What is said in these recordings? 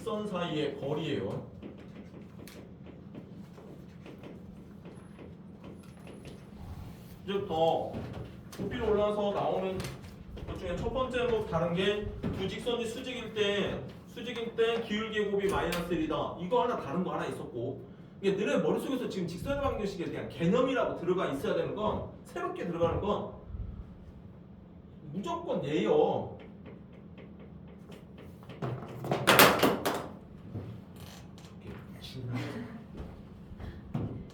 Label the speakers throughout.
Speaker 1: 직선 사이의 거리예요. 이제부터 높이로 올라서 나오는 것 중에 첫 번째로 다른 게 두 직선이 수직일 때 기울기의 곱이 마이너스 1이다. 이거 하나 다른 거 하나 있었고, 이게 너네 머릿속에서 지금 직선의 방정식에 그냥 개념이라고 들어가 있어야 되는 건, 새롭게 들어가는 건 무조건 얘요.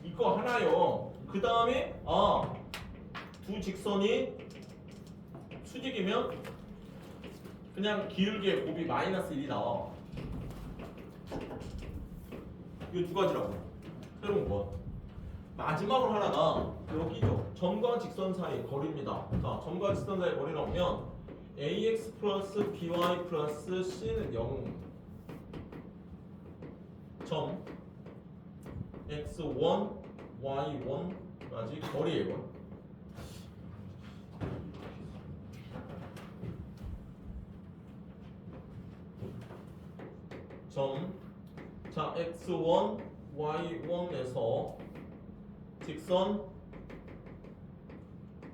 Speaker 1: 이거 하나요. 그 다음에 두 직선이 수직이면 그냥 기울기의 곱이 마이너스 1이 나와. 이거 두 가지라고. 새로운 거. 마지막으로 하나가 여기죠. 점과 직선 사이의 거리입니다. 자, 점과 직선 사이의 거리 나오면 ax 플러스 by 플러스 c는 0. 점 x1, y1까지 거리예요. 점, 자 x1, y1에서 직선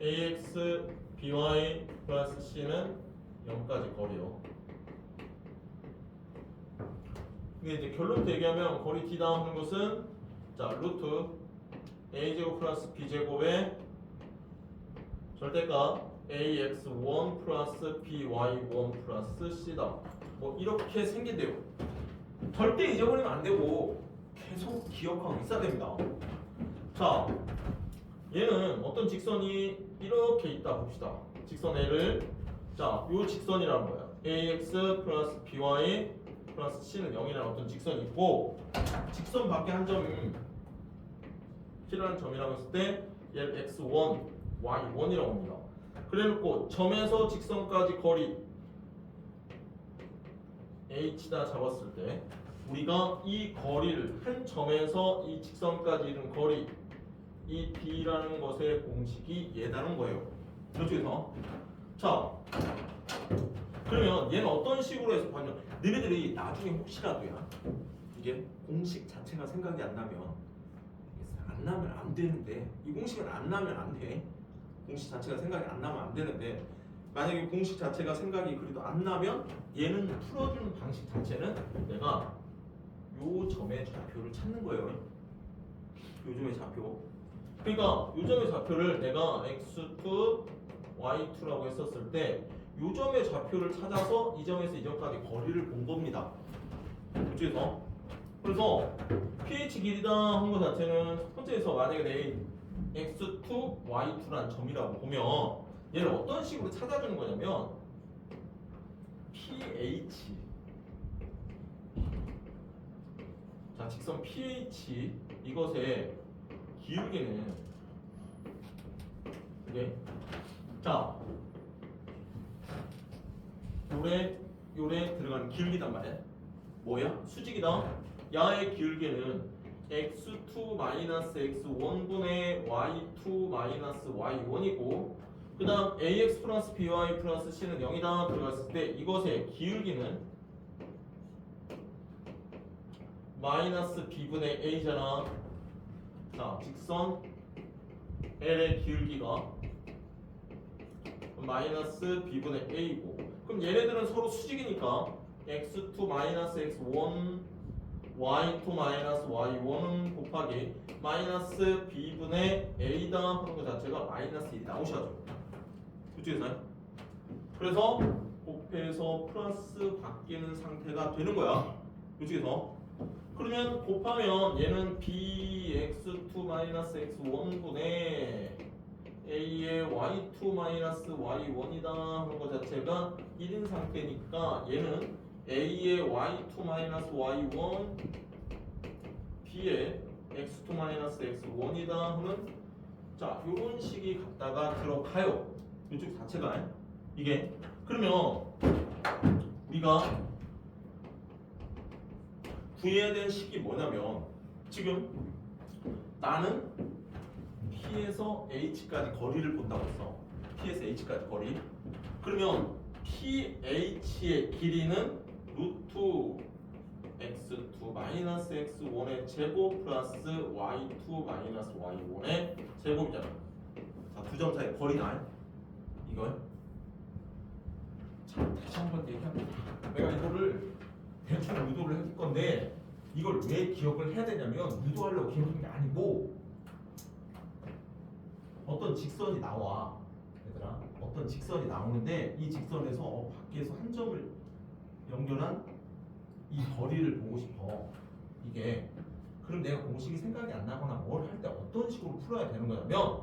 Speaker 1: ax, by 플러스 c는 0까지 거리요. 이게 이제 결론부터 얘기하면 거리 d다 하는 것은 자 루트 a제곱 플러스 b제곱의 절대값 ax1 플러스 by1 플러스 c다. 뭐 이렇게 생긴대요. 절대 잊어버리면 안 되고 계속 기억하고 있어야 됩니다. 자, 얘는 어떤 직선이 이렇게 있다 봅시다. 직선 L을 자, 요 직선이라는 거야. ax 플러스 by 플러스 c는 0이라는 어떤 직선이 있고, 직선 밖에 한 점이 C라는 점이라고 했을 때 얘를 x1, y1이라고 합니다. 그래놓고 점에서 직선까지 거리 h다 잡았을 때 우리가 이 거리를 한 점에서 이 직선까지 이른 거리 이 d라는 것의 공식이 얘라는 거예요. 이쪽에서 자 그러면 얘는 어떤 식으로 해서 반영? 너희들이 나중에 혹시라도야 이게 공식 자체가 생각이 안 나면 안 되는데, 이 공식은 안 나면 안 돼. 공식 자체가 생각이 안 나면 안 되는데, 만약에 공식 자체가 생각이 그래도 안 나면 얘는 풀어주는 방식 자체는 내가 요 점의 좌표를 찾는 거예요. 요 점의 좌표. 그러니까 요 점의 좌표를 내가 x2, y2라고 했었을 때 요 점의 좌표를 찾아서 이 점에서 이 점까지 거리를 본 겁니다. 이쪽에서. 그래서 pH 길이다 한 거 자체는 첫 번째에서 만약에 내 x2, y2라는 점이라고 보면 얘를 어떤 식으로 찾아주는 거냐면 pH 자 직선 pH 이것의 기울기는 이게 자 요래 들어가는 기울기단 말이야. 뭐야? 수직이다. 야의 기울기는 x2-x1분의 y2-y1이고 그 다음 ax 플러스 by 플러스 c는 0이다 들어갔을 때 이것의 기울기는 마이너스 b분의 a잖아. 자 직선 L의 기울기가 마이너스 b분의 a고, 그럼 얘네들은 서로 수직이니까 x2 마이너스 x1 y2 마이너스 y1은 곱하기 마이너스 b분의 a다 하는 것 자체가 마이너스 1이 나오셔야죠. 그쪽에서. 그래서 곱해서 플러스 바뀌는 상태가 되는 거야. 그쪽에서. 그러면 곱하면 얘는 bx2 마이너스 x1분의 a의 y2 마이너스 y1이다 하는 것 자체가 1인 상태니까 얘는 a의 y2 마이너스 y1 b의 x2 마이너스 x1이다 하는 자 요런 식이 갖다가 들어가요. 이쪽 자체가 이게. 그러면 우리가 구해야 되는 식이 뭐냐면 지금 나는 P에서 H까지 거리를 본다고 했어. P에서 H까지 거리. 그러면 PH의 길이는 루트 x2 마이너스 x1의 제곱 플러스 y2 마이너스 y1의 제곱이잖아. 자, 두 점 사이 거리다. 이걸. 자, 다시 한번 얘기합니다. 내가 이거를 대충 유도를 해줄 건데 이걸 왜 기억을 해야 되냐면 유도하려고 기억하는 게 아니고 어떤 직선이 나와. 얘들아, 어떤 직선이 나오는데 이 직선에서 밖에서 한 점을 연결한 이 거리를 보고 싶어. 이게 그럼 내가 공식이 생각이 안 나거나 뭘 할 때 어떤 식으로 풀어야 되는 거냐면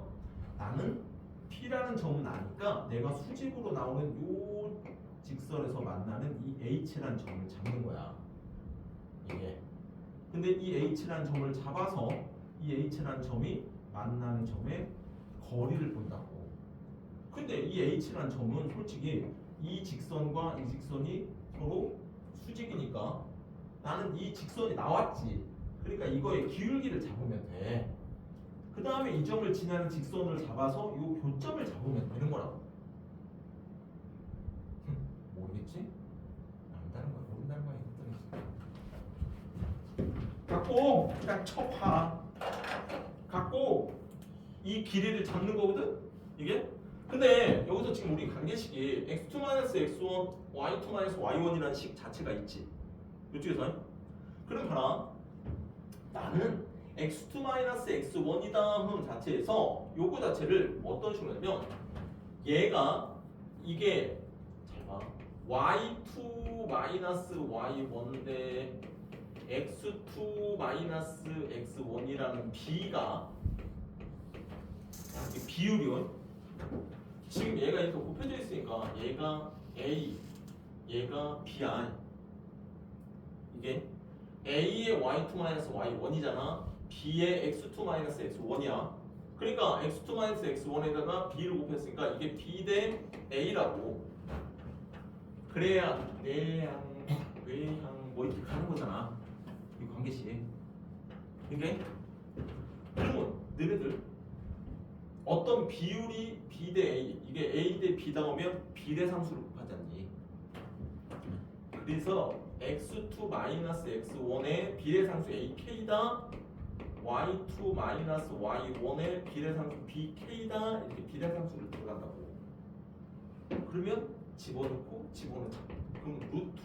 Speaker 1: 나는 P라는 점은 아니까 내가 수직으로 나오는 요 직선에서 만나는 이 H라는 점을 잡는 거야. 이게 근데 이 H라는 점을 잡아서 이 H라는 점이 만나는 점의 거리를 본다고. 근데 이 H라는 점은 솔직히 이 직선과 이 직선이 서로 수직이니까 나는 이 직선이 나왔지. 그러니까 이거의 기울기를 잡으면 돼. 그 다음에 이 점을 지나는 직선을 잡아서 이 교점을 잡으면 되는 거라고. 모르겠지? 안다는 거야, 모른다는 거야 이것들이. 갖고 그냥 쳐봐. 갖고 이 길이를 잡는 거거든. 이게. 근데 여기서 지금 우리 관계식이 x2-x1, y2-y1이라는 식 자체가 있지. 이쪽에서. 그럼 봐라. 나는 x2-x1이다 하는 자체에서 요거 자체를 어떤 식으로 하냐면 얘가 이게 잘 봐. y2-y1대 x2-x1이라는 b가 비율이요. 지금 얘가 이렇게 곱해져 있으니까 얘가 A, 얘가 B야. 이게 A의 y2-y1이잖아. B의 x2-x1이야. 그러니까 x2-x1에다가 B를 곱했으니까 이게 B 대 A라고. 그래야 내양, 외양 뭐 이렇게 가는 거잖아. 이 관계식. 이게 그러면 너네들 어떤 비율이 B 대 A, 이게 A 대 B다 오면 비례상수를 곱하지 않니? 그래서 x2-x1의 비례상수 AK다, y2-y1의 비례상수 BK다, 이렇게 비례상수를 들어간다고. 그러면 집어넣고 집어넣자. 그럼 루트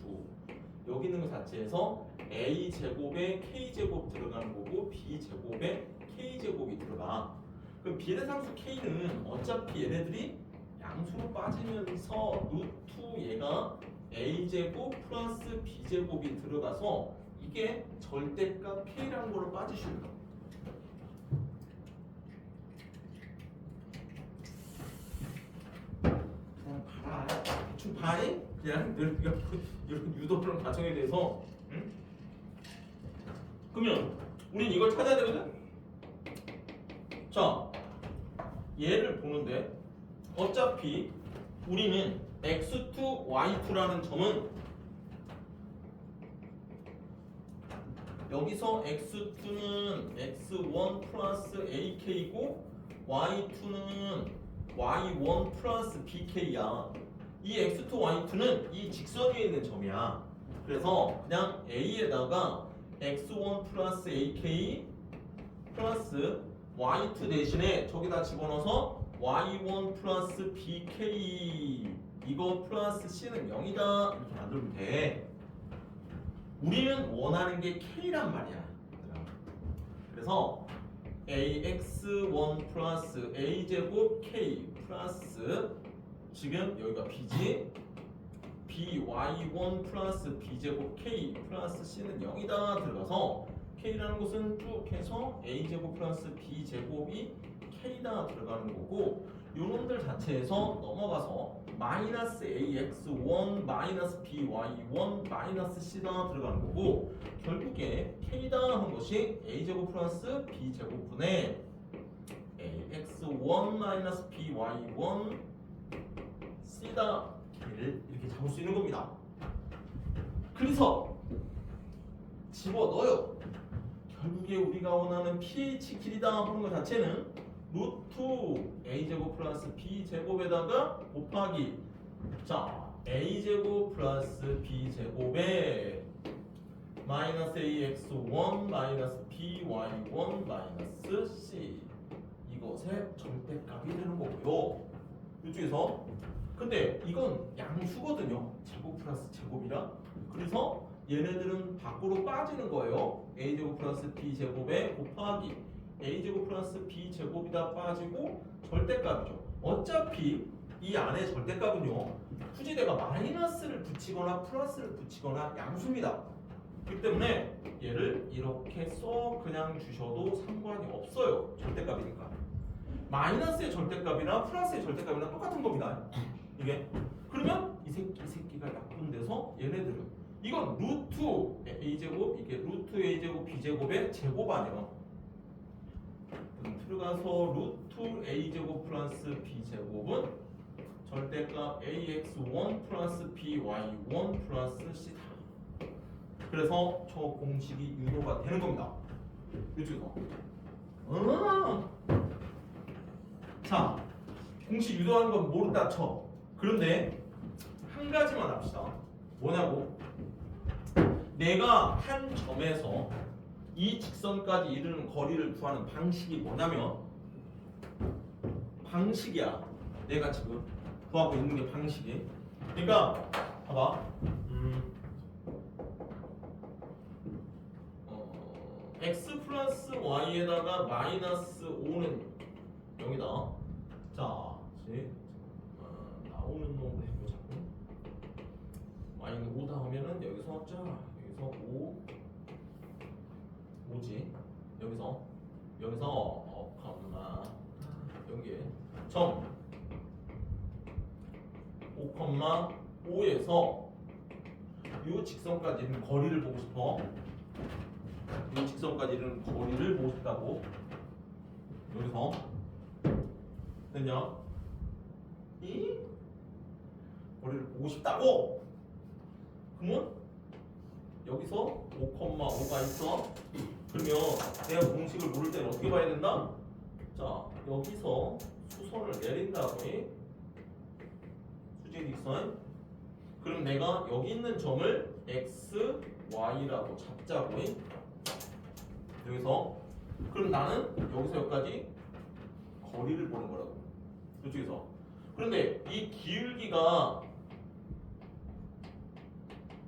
Speaker 1: 여기 있는 것 자체에서 A제곱에 K제곱 들어가는 거고 B제곱에 K제곱이 들어가. 그럼 비례상수 K는 어차피 얘네들이 양수로 빠지면서 루트 얘가 A제곱 플러스 B제곱이 들어가서 이게 절대값 K라는 거로 빠지십니다. 그냥 봐라. 대충 봐이? 그냥 이렇게 유도하는 과정에 대해서. 응? 그러면 우린 이걸 찾아야 되거든? 자, 얘를 보는데 어차피 우리는 x2, y2라는 점은 여기서 x2는 x1 플러스 ak이고 y2는 y1 플러스 bk야. 이 x2, y2는 이 직선 위에 있는 점이야. 그래서 그냥 a에다가 x1 플러스 ak 플러스 y2 대신에 저기다 집어넣어서 y1 플러스 bk 이거 플러스 c는 0이다 이렇게 만들면 돼. 우리는 원하는 게 k란 말이야. 그래서 ax1 플러스 a제곱 k 플러스 지금 여기가 b지. by1 플러스 b제곱 k 플러스 c는 0이다 들어가서 K라는 것은 쭉 해서 A제곱 플러스 B제곱이 K다 들어가는 거고 요놈들 자체에서 넘어가서 마이너스 AX1 마이너스 BY1 마이너스 C다 들어가는 거고 결국에 K다 한 것이 A제곱 플러스 B제곱분의 AX1 마이너스 BY1 C다 K를 이렇게 잡을 수 있는 겁니다. 그래서 집어넣어요. 결국에 우리가 원하는 pH 길이다 하는 것 자체는 루트 a제곱 플러스 b제곱에다가 곱하기 자 a제곱 플러스 b제곱에 마이너스 ax1 마이너스 by1 마이너스 c 이것의 절대값이 되는 거고요. 이쪽에서 근데 이건 양수거든요. 제곱 플러스 제곱이라. 그래서 얘네들은 밖으로 빠지는 거예요. a제곱 플러스 b제곱에 곱하기 a제곱 플러스 b제곱이다 빠지고 절대값이죠. 어차피 이 안에 절대값은요. 굳이 내가 마이너스를 붙이거나 플러스를 붙이거나 양수입니다. 그렇기 때문에 얘를 이렇게 써 그냥 주셔도 상관이 없어요. 절대값이니까. 마이너스의 절대값이나 플러스의 절대값이나 똑같은 겁니다. 이게 그러면 이 새끼가 약분돼서 얘네들은 이건 루트 a제곱 이게 루트 a제곱 b제곱의 제곱 아니에요. 들어가서 루트 a제곱 플러스 b제곱은 절대값 ax1 플러스 by1 플러스 c다. 그래서 저 공식이 유효가 되는 겁니다. 이쪽에서. 자, 공식 유도하는 건 모른다 쳐. 그런데 한 가지만 합시다. 뭐냐고? 내가 한 점에서 이 직선까지 이르는 거리를 구하는 방식이 뭐냐면 방식이야. 내가 지금 구하고 있는 게 방식이. 그러니까 봐봐. x 플러스 y에다가 마이너스 5는 0이다. 자, 나오는 놈으로 해보자. y는 5다 하면은 여기서 자 여기서 5지. 여기서 여기에 점 5,5에서 이 직선까지 있는 거리를 보고 싶어. 이 직선까지 이르는 거리를 보고 싶다고. 여기서 됐냐? 이 거리를 보고 싶다고. 그러면 여기서 5,5가 있어. 그러면 내가 공식을 모를 때는 어떻게 봐야 된다? 자, 여기서 수선을 내린다고. 수직직선. 그럼 내가 여기 있는 점을 x, y라고 잡자고. 여기서 그럼 나는 여기서 여기까지 거리를 보는 거라고. 이쪽에서. 그런데 이 기울기가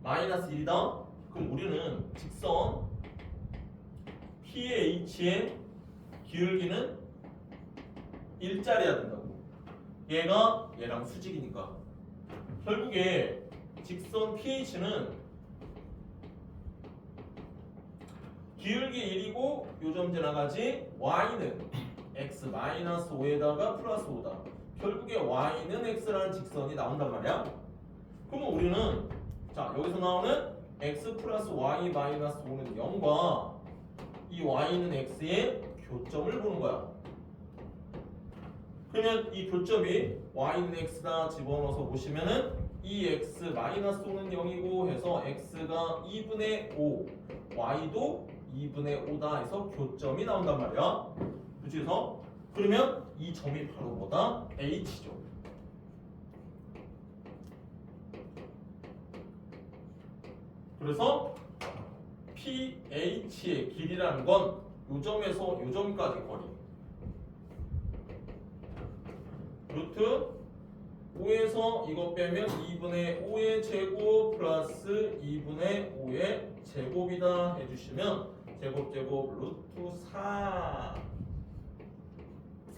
Speaker 1: 마이너스 1이다. 그럼 우리는 직선 PH의 기울기는 1짜리야 된다고. 얘가 얘랑 수직이니까. 결국에 직선 PH는 기울기 1이고 요점 지나가지. y는 x 마이너스 5에다가 플러스 5다. 결국에 y는 x라는 직선이 나온단 말이야. 그러면 우리는 자 여기서 나오는 x 플러스 y 마이너스 5는 0과 이 y는 x의 교점을 보는 거야. 그러면 이 교점이 y는 x다 집어넣어서 보시면은 이 x 마이너스 5는 0이고 해서 x가 2분의 5 y도 2분의 5다 해서 교점이 나온단 말이야. 그래서 그러면 이 점이 바로 뭐다? h죠. 그래서 PH의 길이라는 건 요 점에서 요 점까지 거리. 루트 5에서 이거 빼면 2분의 5의 제곱 플러스 2분의 5의 제곱이다 해주시면 제곱 루트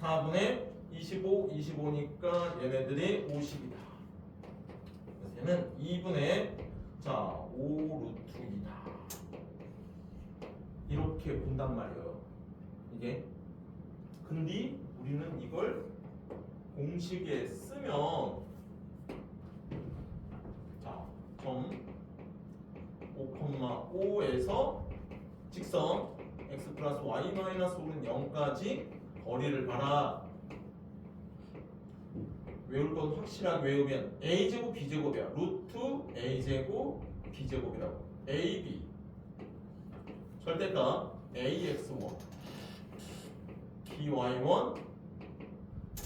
Speaker 1: 4분의 25 25니까 얘네들이 50이다. 그래서 얘는 2분의 5 루트 2다. 이렇게 본단 말이에요. 이게 근데 우리는 이걸 공식에 쓰면 점 5,5에서 직선 x 플러스 y 마이너스 5는 0까지 거리를 봐라. 외울 건 확실하게 외우면 a제곱 b제곱이야. 루트 a제곱 b제곱이라고. ab 절대값 ax1 by1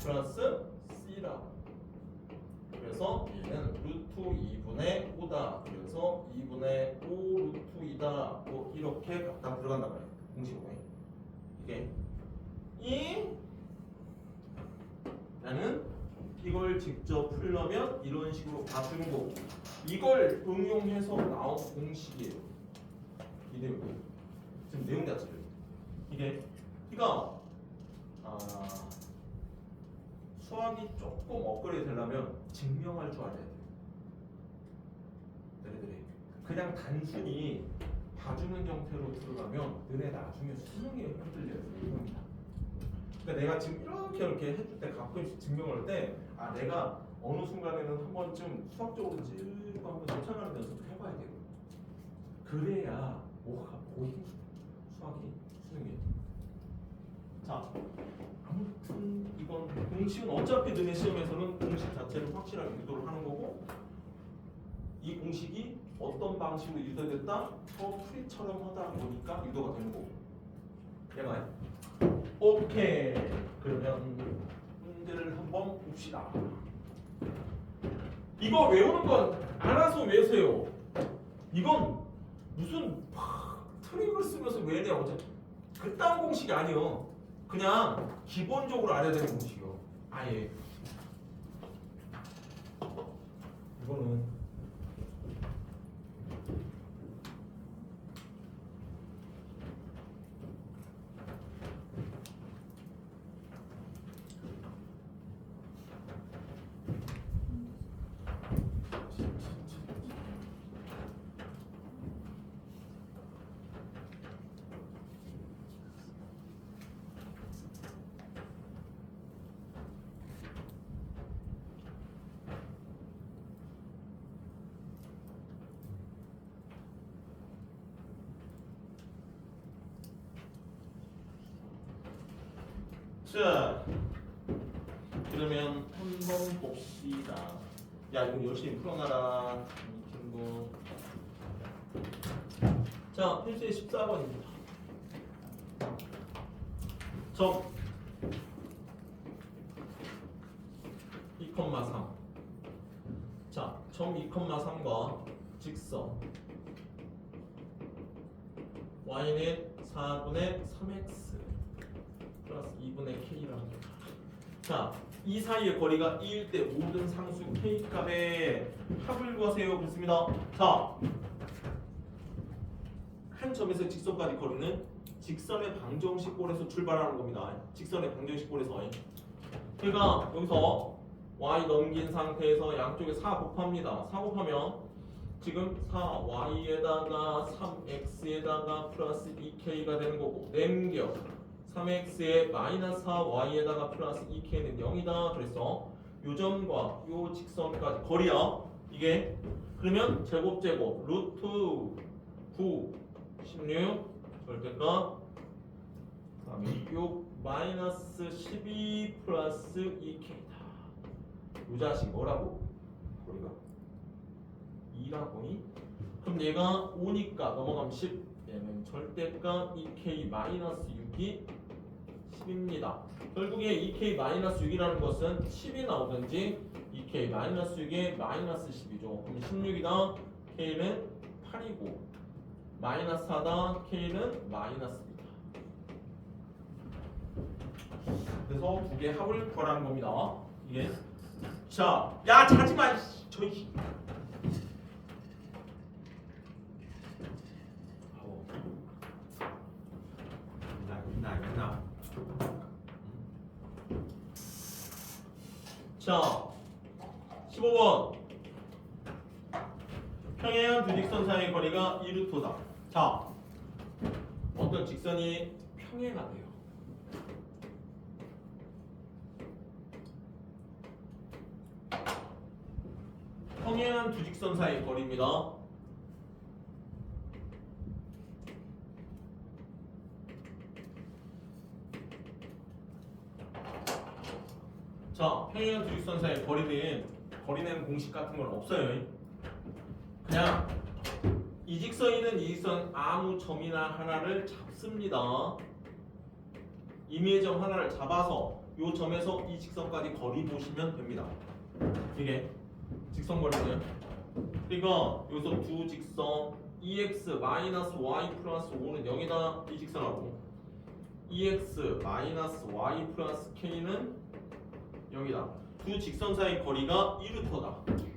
Speaker 1: 플러스 c라. 그래서 얘는 루트 2분의 5다. 그래서 2분의 5 루트 것이다. 뭐 이렇게 갖다 들어간단 말이에요. 공식으로. 이게 나는 이걸 직접 풀려면 이런 식으로 봐주는 거고 이걸 응용해서 나온 공식이에요. 이 내용이 지금 내용 자체를 이게 그러니까 수학이 조금 업그레이드 되려면 증명할 줄 알아야 돼요. 네네네. 그냥 단순히 봐주는 형태로 들어가면 너네 나중에 수능에 흔들려요. 그러니까 내가 지금 이렇게 해줄 때 가끔씩 증명을 할 때 내가 어느 순간에는 한 번쯤 수학적으로 찔고 한번 쫓아가는 연습을 해봐야 돼요. 그래야 뭐가 보이는 수학이 수능에. 자, 아무튼 이건 공식은 어차피 너네 시험에서는 공식 자체를 확실하게 유도를 하는 거고 이 공식이 어떤 방식으로 유도됐다? 풀이처럼 하다 보니까 유도가 되는 거고. 얘가 오케이. 그러면 문제를 한번 봅시다. 이거 외우는 건 알아서 외우세요. 이건 무슨 트릭을 쓰면서 외우냐 어차피 그딴 공식이 아니요. 그냥 기본적으로 알아야 되는 공식이요. 아예 이거는 자, 그러면 한번 봅시다. 야, 이거 열심히 풀어놔라, 이 친구. 자, 필수의 14번입니다. 점 2,3. 자, 점 2,3과 직선 y는 4분의 3x 플러스 2분의 k라는 거. 자, 이 사이의 거리가 2일 때 모든 상수 k 값의 합을 구하세요. 그렇습니다. 자, 한 점에서 직선까지 거리는 직선의 방정식꼴에서 출발하는 겁니다. 직선의 방정식꼴에서. 그러니까 여기서 y 넘긴 상태에서 양쪽에 4 곱합니다. 4 곱하면 지금 4y에다가 3x에다가 플러스 2k가 되는 거고 남겨 3x에 마이너스 4y에다가 플러스 2k는 0이다. 그래서 요 점과 요 직선까지 거리야. 이게 그러면 제곱 루트 9 16 절대값 6 마이너스 12 플러스 2k다. 요 자식 뭐라고? 거리가 2라고. 그럼 얘가 5니까 넘어가면 10. 얘는 절대값 2k 마이너스 6이 10입니다. 결국에 2k 마이너스 6이라는 것은 10이 나오든지 2k 마이너스 6에 마이너스 10이죠. 그럼 16이다. k는 8이고 마이너스 4다. k는 마이너스입니다. 그래서 두 개 합을 구하라는 겁니다. 이게 자, 야 자지마 저희. 나. 자, 15번. 평행한 두 직선 사이의 거리가 2루트다. 자, 어떤 직선이 평행하대요. 평행한 두 직선 사이의 거리입니다. 자, 평행한 두 직선 사이의 거리는 공식 같은 건 없어요. 그냥 이 직선이든 이 직선 아무 점이나 하나를 잡습니다. 임의의 점 하나를 잡아서 이 점에서 이 직선까지 거리 보시면 됩니다. 이게 직선 거리는 그러니까 여기서 두 직선 EX 마이너스 Y 플러스 5는 0이다. 이 직선하고 EX 마이너스 Y 플러스 K는 0이다. 두 직선 사이 거리가 1루터다.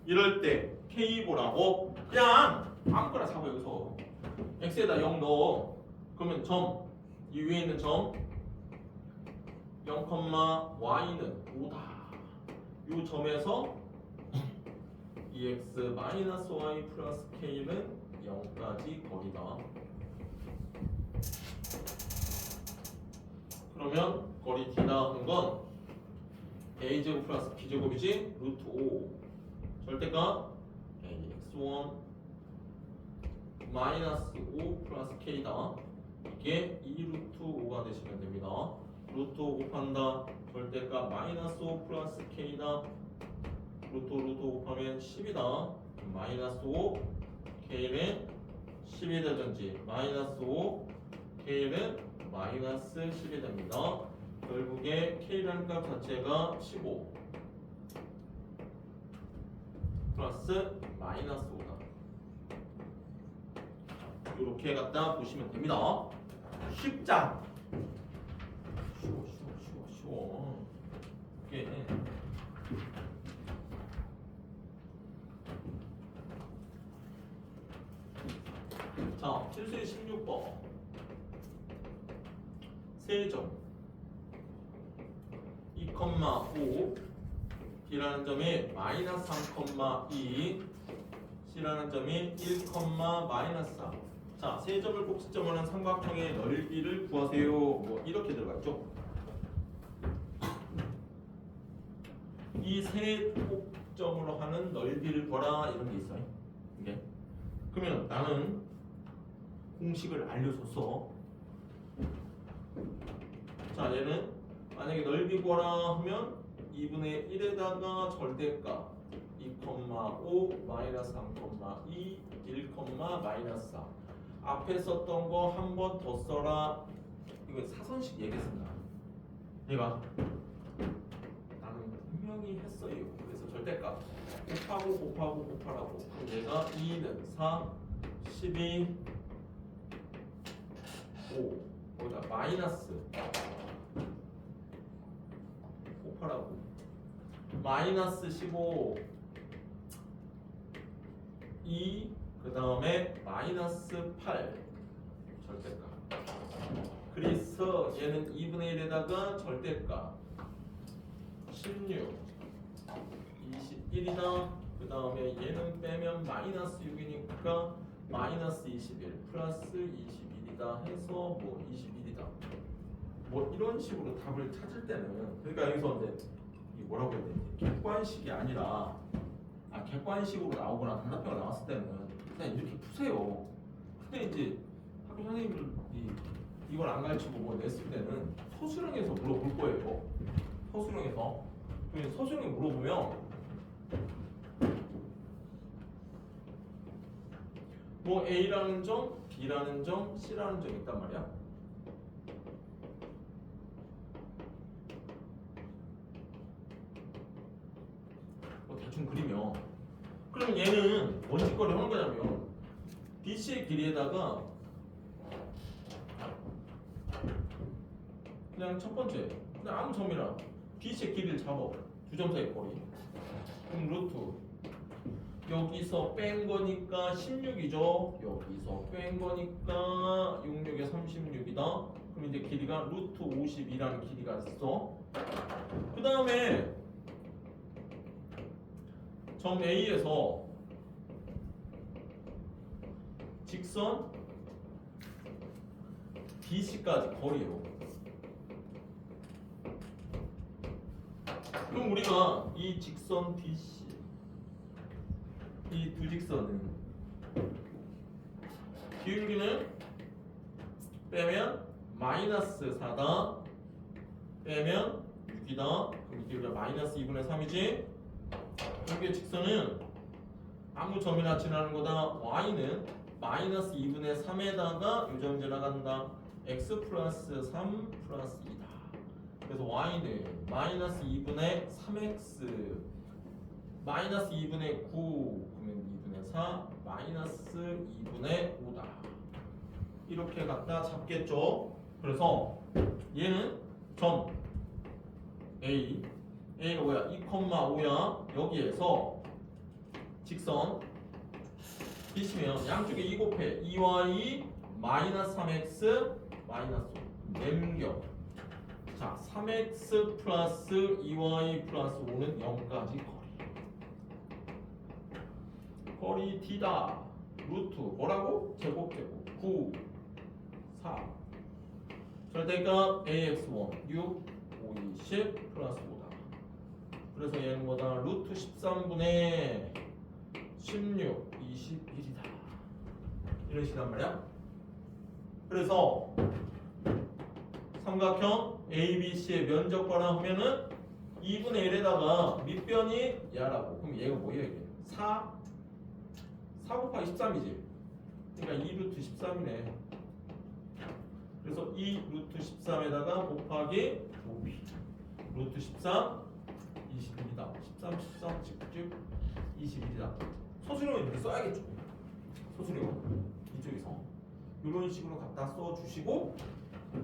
Speaker 1: 이럴 때 K 보라고 그냥 아무거나 잡아. 여기서 X에다 0 넣어. 그러면 점, 이 위에 있는 점 0, Y는 5다. 이 점에서 EX 마이너스 Y 플러스 K는 0까지 거리다. 그러면 거리 D다 하는 건 A제곱 플러스 B제곱이지? 루트 5 절대값 AX1 마이너스 5 플러스 K다. 이게 2루트 5가 되시면 됩니다. 루트 5 곱한다. 절대값 마이너스 5 플러스 K다. 루트 곱하면 10이다. 마이너스 5 K는 10이 되든지 마이너스 5 K는 마이너스 10이 됩니다. 결국에 K라는 값 자체가 15 플러스 마이너스 5다. 이렇게 갖다 보시면 됩니다. 쉽자. 쉬워. 이게 자, 7세 16번 세점 2,5 B라는 점이 마이너스 3,2 C라는 점이 1, 마이너스 4. 자, 세 점을 꼭지점으로 하는 삼각형의 넓이를 구하세요. 뭐 이렇게 들어가 있죠. 이 세 꼭점으로 하는 넓이를 구하라 이런 게 있어요. 이게 그러면 나는 공식을 알려줬어. 자, 얘는 만약에 넓이 구하라 하면 2분의 1에다가 절대값 2,5 마이너스 3,2 1, 마이너스 4. 앞에 썼던 거 한 번 더 써라. 이거 사선식 얘기했습니다. 얘가 나는 분명히 했어요. 그래서 절대값 곱하라고. 그럼 얘가 2는 4, 12, 5. 거기다 마이너스 곱하라고. 마이너스 15, 2, 그 다음에 마이너스 8 절대값. 그래서 얘는 2분의 1에다가 절대값 16, 21이다. 그 다음에 얘는 빼면 마이너스 6이니까 마이너스 21 플러스 21이다 해서 뭐 21이다. 뭐 이런 식으로 답을 찾을 때는 그러니까 여기서 이제 이 뭐라고 해야 되지? 객관식이 아니라 객관식으로 나오거나 단답형으로 나왔을 때는 그냥 이렇게 푸세요. 근데 이제 학교 선생님들이 이걸 안 가르치고 뭐 냈을 때는 서술형에서 물어볼 거예요. 서술형에서. 서술형에 물어보면 뭐 A라는 점, B라는 점, C라는 점이 있단 말이야. 뭐 대충 그리면 그럼 얘는 뭔 짓거리 하는 거냐면 BC의 길이에다가 그냥 첫 번째 그냥 아무 점이랑 BC의 길이를 잡아. 두 점 사이 거리. 그럼 루트 여기서 뺀 거니까 16이죠. 여기서 뺀 거니까 66에 36이다. 그럼 이제 길이가 루트 52라는 길이가 있어. 그 다음에 점 A에서 직선 BC까지 거리요. 그럼 우리가 이 직선 BC 이 두 직선은 기울기는 빼면 마이너스 4다 빼면 6이다. 그럼 기울기가 마이너스 2분의 3이지. 여기의 직선은 아무 점이나 지나는 거다. y는 마이너스 2분의 3에다가 요점 지나간다. x 플러스 3 플러스 2다. 그래서 y는 마이너스 2분의 3x 마이너스 2분의 9 그러면 2분의 4 마이너스 2분의 5다. 이렇게 갖다 잡겠죠. 그래서 얘는 점 A가 뭐야? 2,5야. 여기에서 직선 비시면 양쪽에 2 곱해 2y 마이너스 3x 마이너스 5 램겨. 자 3x 플러스 2y 플러스 5는 0까지 거리 d다. 루트 뭐라고? 제곱 9 4 절대값 ax1 6 5 20 플러스 5다. 그래서 얘는 뭐다? 루트 13분의 16 21이다. 이런 식이란 말이야. 그래서 삼각형 ABC의 면적과랑 하면은 2분의 1에다가 밑변이 야라고. 그럼 얘가 뭐야 이게? 4 곱하기 13이지. 그러니까 2루트 13이네. 그래서 2루트 13에다가 곱하기 5b. 루트 13 21이다. 13 13 직접 21이다. 소수령은 이렇게 써야겠죠. 소수령 이쪽에서 이런 식으로 갖다 써주시고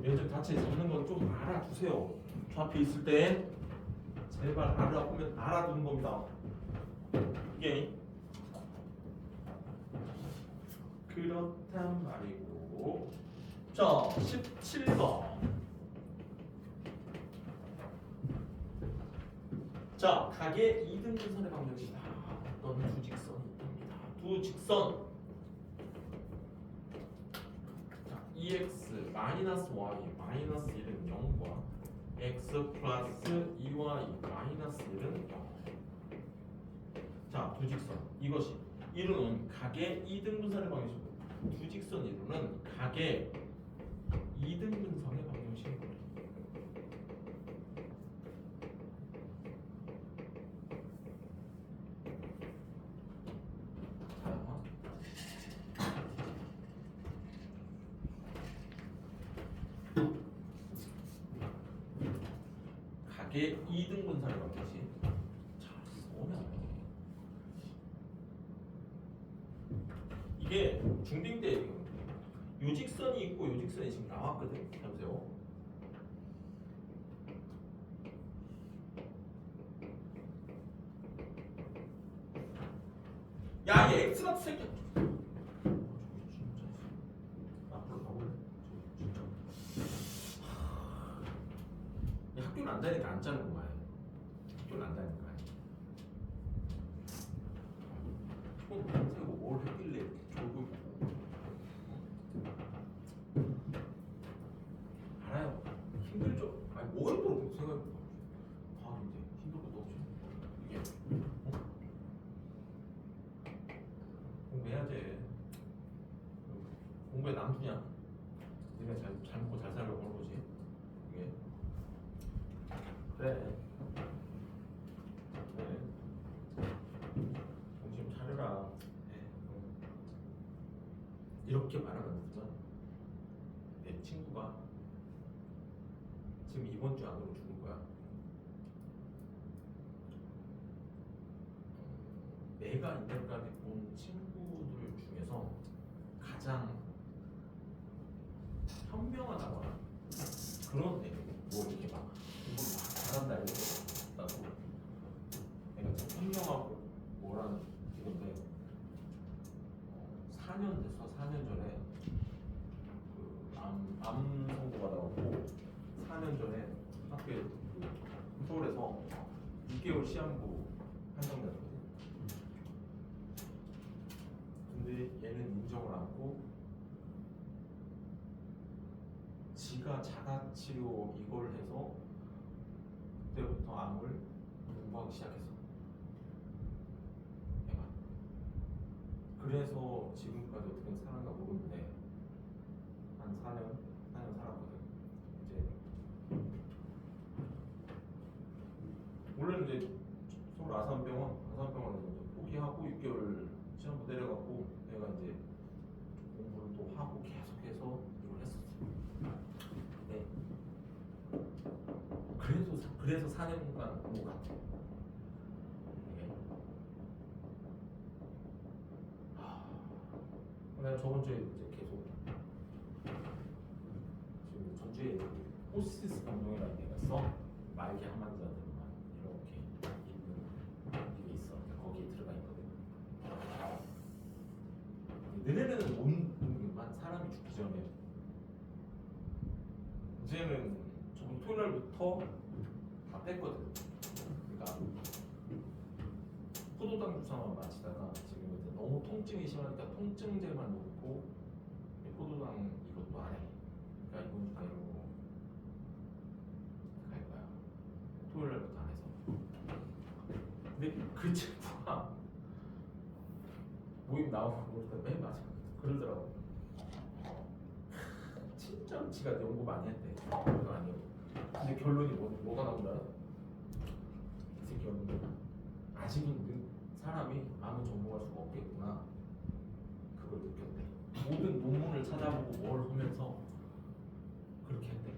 Speaker 1: 면적 자체 잡는 건 좀 알아두세요. 좌표 있을 때 제발 알아보면 알아두는 겁니다. 이게 그렇단 말이고. 자 17번. 자 각의 이등분선의 방정식이다. 어떤 두 직선이 있답니다. 두 직선. 자 2x 마이너스 y 마이너스 1은 0과 x 플러스 2y 마이너스 1은 0. 자 두 직선 이것이 이루는 각의 이등분선의 방정식이고 두 직선 이루는 각의 이등분선의 방정식이고. 각의 이등분선의 방정식. 자, 오면 이게 중딩 때 요직선이 있고 요직선이 지금 나왔거든. 해보세요. 야, 얘 X 같은 새끼. 앞으로 가볼래? 진짜. 학교는 안 다니니까 안 짜는 거야. 학교는 안 다니니까. 손 세고 뭘 했길래 이렇게 졸고 있고. 알아요. 힘들죠. 아니 뭐 힘들어 생각해봐. 과학인데 힘들 것도 없지. 이게 공부해야지. 공부에 남주냐? 네가 잘 먹고 잘 살려고 하는 거지. 이게 그래. 그래. 정신 좀 차려라. 이렇게 말하면 안 되지만 내 친구가 지금 이번 주 안으로 죽을 거야. 내가 이때까지 본 친구들 중에서 가장 현명하다고 하나 그런 애. 뭐 이렇게 막 이걸 막 잘한다 이런 거 없다고. 내가 좀 현명하고 뭐라는 이건데 4년 됐어. 4년 전에 암 선고 받아갖고 4년 전에 학교에 서울에서 6개월 시한부 판정됐거든. 근데 얘는 인정을 않고 지가 자가치료 이걸 해서 그때부터 암을 공부하기 시작했어. 얘가. 그래서 지금까지 어떻게 살았나 모르는데 한 4년 살았거든. 이제 원래는 이제 서울 아산병원에서 이제 포기하고 6개월 시험부 내려갖고 내가 이제 공부를 또 하고 계속해서 이걸 했었어. 네. 그래서 4년간 공부 같아. 네.
Speaker 2: 저번 주에 이제 계속 지금 전주에 호시스 감독이라는 데가 있어. 말기 항만자들만 이렇게 있는 게 있어. 거기에 들어가 있거든. 너네는 온 사람이 죽기 전에 이제는 저번 토요일부터 다 뺐거든. 그러니까 포도당 주사만 마시다가 지금 이제 너무 통증이 심하니까 통증제만 놓고 포도당 이것도 안 해. 그러니까 이번 주 바이로 갈 거야. 토요일부터 안 해서. 근데 그 친구가 모임 나오고 그러니까 맨 마지막 그러더라고. 진짜 지가 연구 많이 했대. 그거 아니에요. 근데 결론이 뭐가 나온다? 이 새끼 연구 아직은 사람이 아무 전공할 수가 없겠구나. 그걸 느꼈대. 모든 논문을 찾아보고 뭘 하면서 그렇게 했대.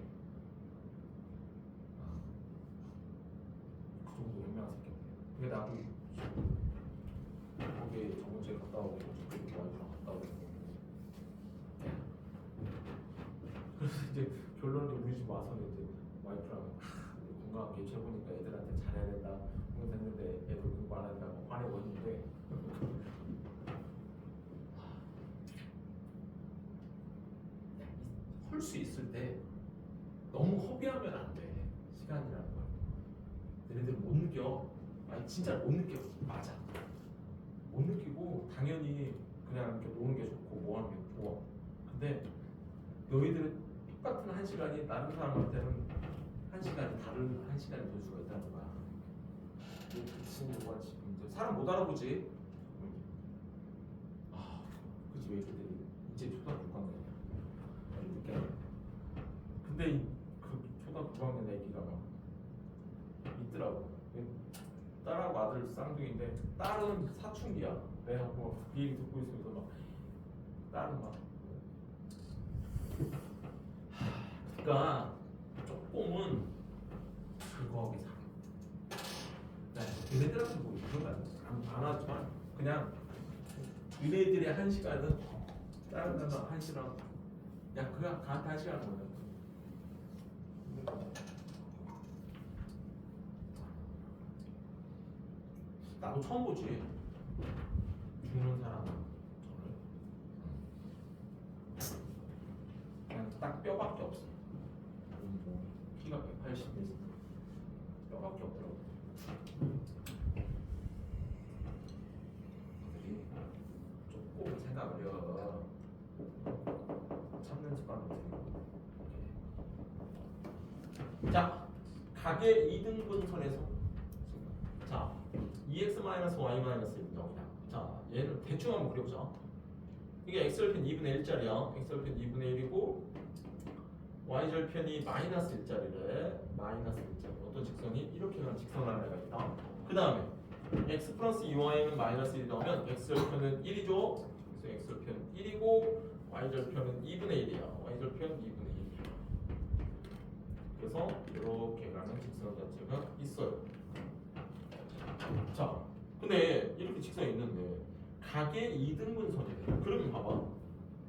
Speaker 2: 그 정도 현명한 새끼인데. 근데 나도 거기에 저번 주에 갔다 오고 와이프랑 갔다 오고 그래서 이제 결론이 우리 집 와서는 이제 와이프랑 건강하게 최고니까 애들한테 잘해야 된다 했는데 애들 공부 안 하니까 화내고 있는데 할 수 있을 때 너무 허비하면 안 돼. 시간이라는 걸 얘네들은 못 느껴. 아니 진짜 못 느껴. 맞아. 못 느끼고 당연히 그냥 이렇게 노는 게 좋고 뭐 하는 게 좋아. 근데 너희들은 똑같은 한 시간이 다른 사람한테는 한 시간이 다른 한 시간이 될 수가 있다는 거야. 그 친구가 지금 이제 사람 못 알아보지. 아, 그치 왜 애들이 이제 초등학교 6학년이야. 늦게. 근데 그 초등학교 6학년 애기가 막 있더라고. 딸하고 아들 쌍둥이인데 딸은 사춘기야. 내가 그 얘기 듣고 있으면서 막 딸은 막 그러니까 조금은 즐거워하게 살아. 얘네들한테 뭐 그런 거안 하지만 그냥 얘네들의 한 시간은 다른 사람 한 시간 야 그냥 나한테 한 시간 보내. 나도 처음 보지. 죽는 사람 저를 그냥 딱 뼈밖에 없어. 키가 180 뼈밖에 없더라고. 애들이 조금 생각을 해요. 참는 습관도 들이고. 자, 가계 2등분선에서 자 2x-y-1이죠. 자, 얘는 대충 한번 그려보자. 이게 x절편 2분의 1짜리야. x절편 2분의 1이고 y절편이 마이너스 1짜리래. 마이너스 1짜리. 어떤 직선이? 이렇게 가는 직선을 하는 애가 있다. 그 다음에 x 플러스 2y는 마이너스 1이 나오면 x절편은 1이죠. 그래서 x절편은 1이고 y절편은 2분의 1이야. y절편 2분의 1이야. 그래서 이렇게 가는 직선 자체가 있어요. 자, 근데 이렇게 직선이 있는데 가계 2등분선이래. 그러면 봐봐.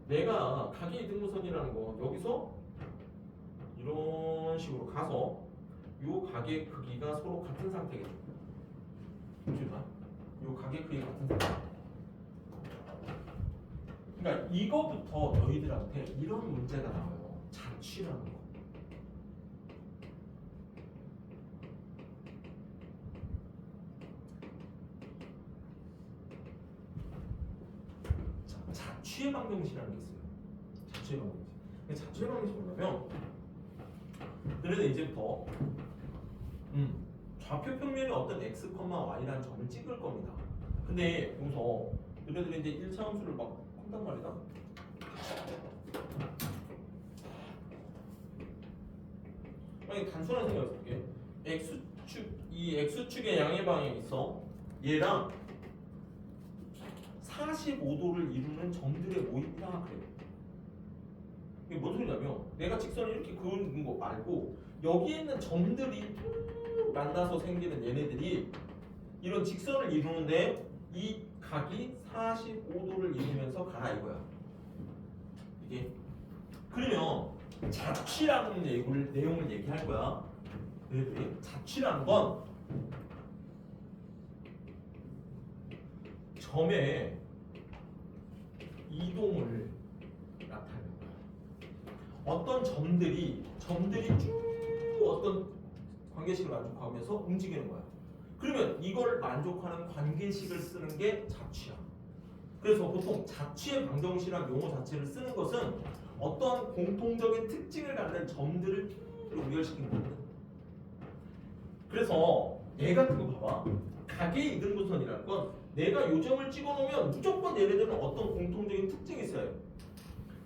Speaker 2: 내가 가계 2등분선이라는 거 여기서 이런 식으로 가서 요 가계 크기가 서로 같은 상태겠죠. 잠시만. 요 가계 크기 같은 상태. 그러니까 이거부터 너희들한테 이런 문제가 나와요. 자취라는 거. 자취의 방정식이라는 게 있어요. 자취의 방정식. 자취의 방정식이 뭐냐면 너희들 이제부터 좌표 평면에 어떤 x, y라는 점을 찍을 겁니다. 근데 여기서 너희들이 이제 1차 함수를 막 한단 말이다. 만약에 단순한 생각을 해볼게. x축, 이 x축의 양의 방향이 있어. 얘랑 45도를 이루는 점들의 모임이다 그래. 이게 뭔 소리냐면 내가 직선을 이렇게 그은 거 말고 여기 있는 점들이 만나서 생기는 얘네들이 이런 직선을 이루는데 이 각이 45도를 이루면서 가라 이거야.
Speaker 1: 이게 그러면 자취라는 내용을 얘기할 거야. 얘들이 자취라는 건 점의 이동을 나타내는 거야. 어떤 점들이 쭉 어떤 관계식을 만족하면서 움직이는 거야. 그러면 이걸 만족하는 관계식을 쓰는 게 자취야. 그래서 보통 자취의 방정식이라는 용어 자체를 쓰는 것은 어떠한 공통적인 특징을 갖는 점들을 연결시키는 거거든. 그래서 얘 같은 거 봐봐. 각의 이등분선이라는 건 내가 요점을 찍어놓으면 무조건 얘네들은 어떤 공통적인 특징이 있어야 해.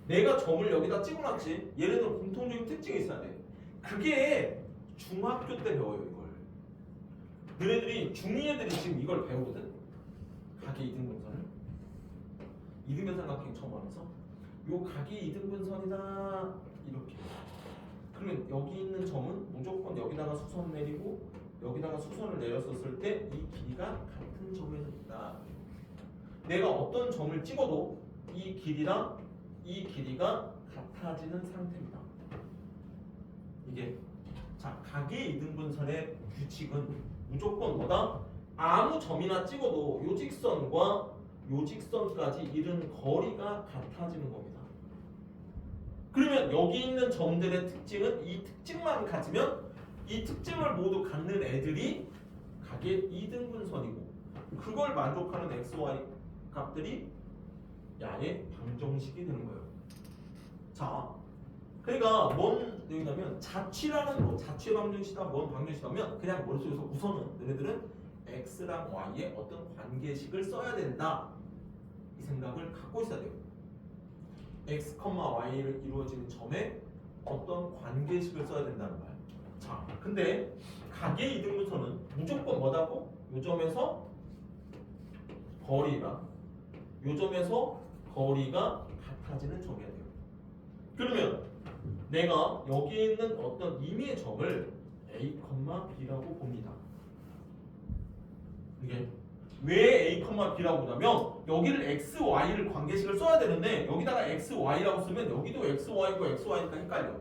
Speaker 1: 내가 점을 여기다 찍어놨지. 얘네들은 공통적인 특징이 있어야 돼. 그게 중학교 때 배워요 이걸. 너네들이 중2 애들이 지금 이걸 배우거든. 각의 이등분선을. 이등변삼각형 처음 하면서 요 각이 이등분선이다 이렇게. 그러면 여기 있는 점은 무조건 여기다가 수선 내리고 여기다가 수선을 내렸었을 때 이 길이가 같은 점에서 있다. 내가 어떤 점을 찍어도 이 길이랑 이 길이가 같아지는 상태입니다. 이게 자 각의 이등분선의 규칙은 무조건 뭐다? 아무 점이나 찍어도 요 직선과 요 직선까지 이른 거리가 같아지는 겁니다. 그러면 여기 있는 점들의 특징은 이 특징만 가지면 이 특징을 모두 갖는 애들이 각의 이등분선이고 그걸 만족하는 x, y 값들이 야의 방정식이 되는 거예요. 자, 그러니까 뭔 내용이냐면 자취라는 뭐 자취의 방정식이다 뭔 방정식이라면 그냥 머릿속에서 우선은 너네들은 x랑 y의 어떤 관계식을 써야 된다 이 생각을 갖고 있어야 돼요. x, y를 이루어지는 점에 어떤 관계식을 써야 된다는 거야. 자, 근데 각의 이등분선은 무조건 뭐다고? 요 점에서 거리가 같아지는 점이야 돼요. 그러면 내가 여기 있는 어떤 임의의 점을 a, b라고 봅니다. 이게 왜 a, b라고 보냐면 여기를 x, y를 관계식을 써야 되는데 여기다가 x, y라고 쓰면 여기도 x, y고 x, y니까 헷갈려.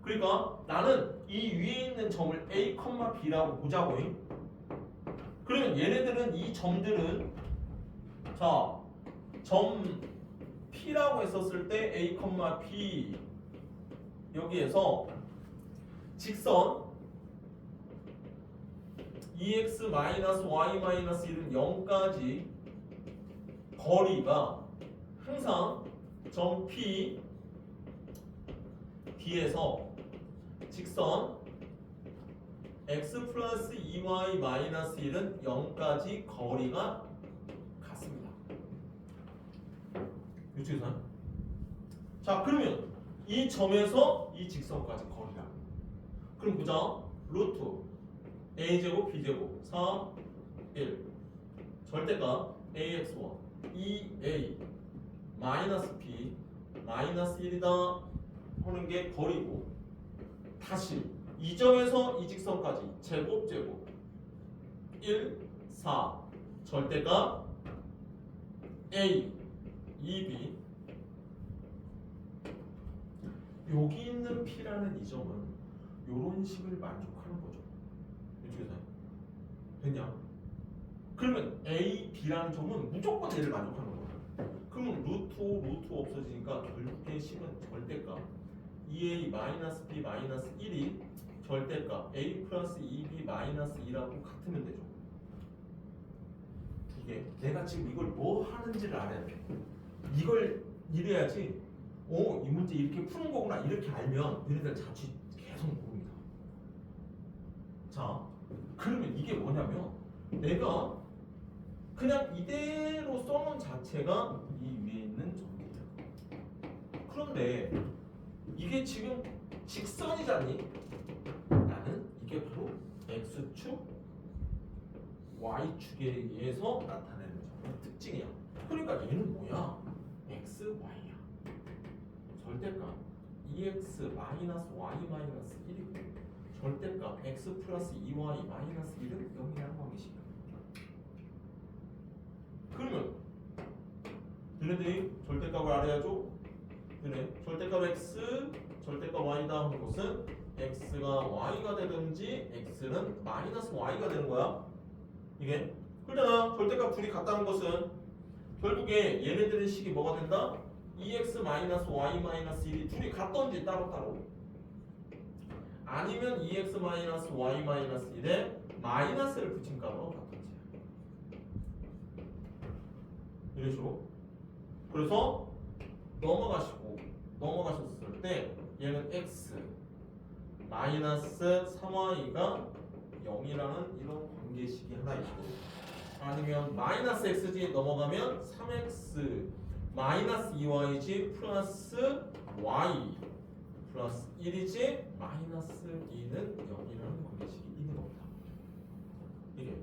Speaker 1: 그러니까 나는 이 위에 있는 점을 a, b라고 보자고. 그러면 얘네들은 이 점들은 자, 점 P라고 했었을 때 A, B 여기에서 직선 EX-Y-1은 0까지 거리가 항상 점 P D에서 직선 x 플러스 2y 마이너스 1은 0까지 거리가 같습니다. 유치선. 자, 그러면 이 점에서 이 직선까지 거리라. 그럼 보자. 루트 a제곱 b제곱 4, 1 절대값 ax1 2a 마이너스 b 마이너스 1이다 하는 게 거리고 다시 이 점에서 이 직선까지 제곱 1, 4 절대값 a, 2b 여기 있는 p라는 이 점은 이런 식을 만족하는 거죠. 이쪽에서 됐냐? 그러면 a, b라는 점은 무조건 얘를 만족하는 거야. 그러면 루트 없어지니까 결국에 식은 절대값 2a 마이너스 b 마이너스 1이 절대값 a 플러스 2b 마이너스 2라고 같으면 되죠. 이게 내가 지금 이걸 뭐 하는지를 알아야 돼. 이걸 이래야지 이 문제 이렇게 푸는 거구나 이렇게 알면 너희들 자취 계속 모릅니다. 자, 그러면 이게 뭐냐면 내가 그냥 이대로 써놓은 자체가 이 위에 있는 점이에요. 그런데 이게 지금 직선이잖니? 나는 이게 바로 x축, y축에 의해서 나타내는 점의 특징이야. 그러니까 얘는 뭐야? x, y야. 절대값 2x 마이너스 y 마이너스 1이고 절대값 x 플러스 2y 마이너스 1은 0이라는 관계식이야. 그러면 너네들이 절대값을 알아야죠? 그래. 절대값 x, 절대값 y다 하는 것은 x가 y가 되든지 x는 마이너스 y가 되는 거야. 이게 그러잖아. 절대값 둘이 같다는 것은 결국에 얘네들의 식이 뭐가 된다? 2x 마이너스 y 마이너스 1이 둘이 같던지 따로따로 아니면 2x 마이너스 y 마이너스 1에 마이너스를 붙인 값으로 같던지 이런 식으로. 그래서 넘어가셨을 때 얘는 x 마이너스 3y가 0이라는 이런 관계식이 하나 있고 아니면 마이너스 x지 넘어가면 3x 마이너스 2y지 플러스 y 플러스 1이지 마이너스 2는 0이라는 관계식이 있는 겁니다. 이게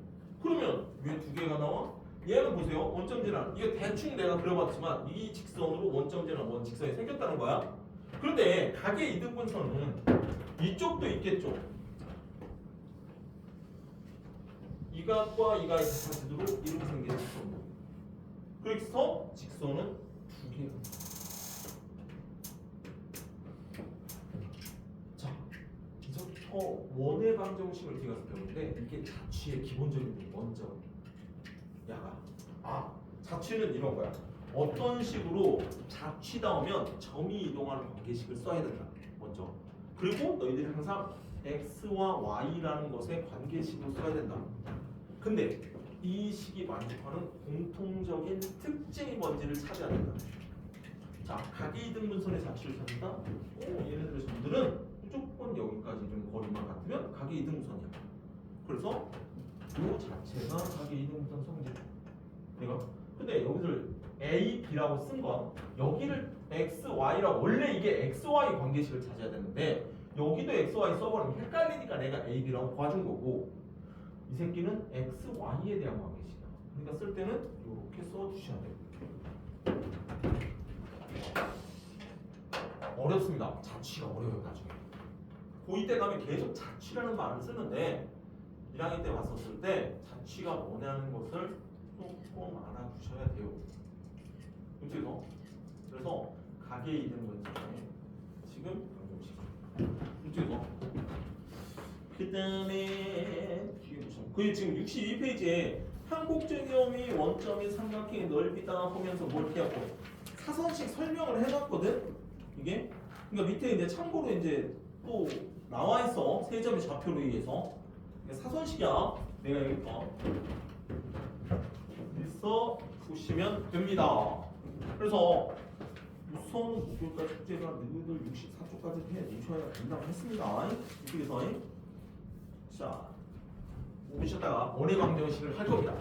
Speaker 1: 그러면 왜 두 개가 나와? 얘는 보세요. 원점질환 이거 대충 내가 그려봤지만 이 직선으로 원점질환 원직선이 생겼다는 거야. 그런데 각의 이등분선은 이쪽도 있겠죠. 이 각과 이 각이 같아지도록 이렇게 생긴 직선. 그래서 직선은 두 개가. 자, 이제부터 원의 방정식을 뒤가서 배우는데 이게 자취의 기본적인 먼저 야가. 자취는 이런 거야. 어떤 식으로 자취다 오면 점이 이동하는 관계식을 써야 된다. 먼저. 그리고 너희들이 항상 x와 y라는 것의 관계식을 써야 된다. 근데 이 식이 만족하는 공통적인 특징이 뭔지를 찾아야 된다. 자, 각의 이등분선의 자취를 찾는다. 얘네들의 점들은 무조건 여기까지 이런 거리만 같으면 각의 이등분선이야. 그래서 이 자체가 각의 이등분선 성질. 내가 근데 여기를 A, B라고 쓴 건 여기를 X, Y라고 원래 이게 X, Y 관계식을 찾아야 되는데 여기도 X, Y 써버리면 헷갈리니까 내가 A, B라고 봐준 거고 이 새끼는 X, Y에 대한 관계식이야. 그러니까 쓸 때는 이렇게 써주셔야 돼요. 어렵습니다. 자취가 어려워요 나중에. 고2 때 가면 계속 자취라는 말을 쓰는데 1학년 때 왔었을 때 자취가 뭐냐는 것을 조금 알아두셔야 돼요. 그래서 각의 이등분선에 지금 방정식. 그 다음에 그 지금 62페이지에 한곡정형이 원점인 삼각형의 넓이다 하면서 뭘 해갖고 사선식 설명을 해놨거든. 이게 그러니까 밑에 이제 참고로 이제 또 나와 있어. 세 점의 좌표로 의해서 사선식이야. 내가 여기 있어 보시면 됩니다. 그래서 우선 목요일까지 숙제가 너희들 64쪽까지 해 놓으셔야 된다고 했습니다. 이쪽에서 자 5분 쉬었다가 원의 방정식을 할 겁니다.